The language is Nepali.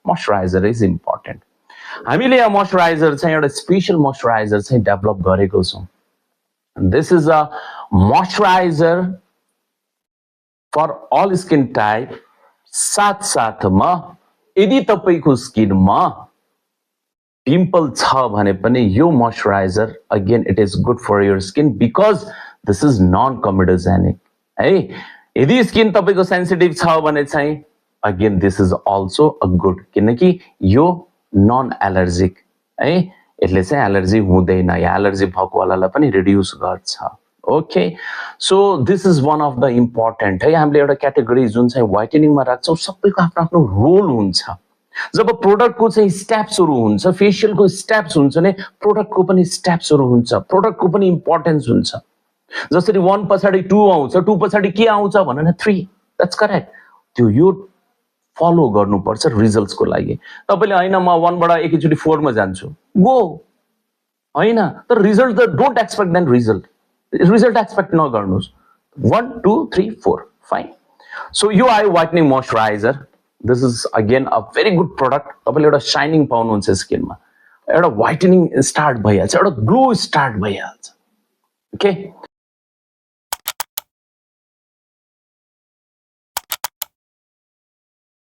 मोइस्चराइजर इज इम्पोर्टेन्ट हामीले यहाँ मोइस्चराइजर चाहिँ एउटा स्पेशल मोइस्चराइजर चाहिँ डेभलप गरेको छौं this is a moisturizer for all skin type साथसाथमा यदि तपाईको स्किनमा पिम्पल छ भने पनि यो moisturizer again it is good for your skin because this is non comedogenic है यदि स्किन तपाईको सेन्सिटिभ छ भने चाहिँ again this is also a good किनकि यो नन एलर्जिक है यसले चाहिँ एलर्जी हुँदैन या एलर्जी भएको वालालाई पनि रिड्युस गर्छ okay so this is one of the important है हामीले एउटा क्याटेगोरी जुन चाहिँ व्हाइटनिङमा राख्छौं सबैको आफ्नो आफ्नो रोल हुन्छ जब प्रोडक्टको चाहिँ स्टेप्सहरु हुन्छ फेशियलको स्टेप्स हुन्छ नि प्रोडक्टको पनि स्टेप्सहरु हुन्छ प्रोडक्टको पनि इम्पोर्टेन्स हुन्छ जसरी 1 पछाडी 2 आउँछ 2 पछाडी के आउँछ भनेन 3 द्याट्स करेक्ट त्यो यो फलो गर्नुपर्छ रिजल्ट्सको लागि तपाईले हैन म 1 बाट एकैचोटी 4 मा जान्छु गो हैन तर रिजल्ट द don't expect then result expect नगर्नुस् 1 2 3 4 फाइन सो यो I whitening moisturizer this is again a very good product तपाईले एउटा शाइनिङ पाउनुहुन्छ स्किनमा एउटा व्हाइटनिङ स्टार्ट भइहाल्छ एउटा ग्लो स्टार्ट भइहाल्छ ओके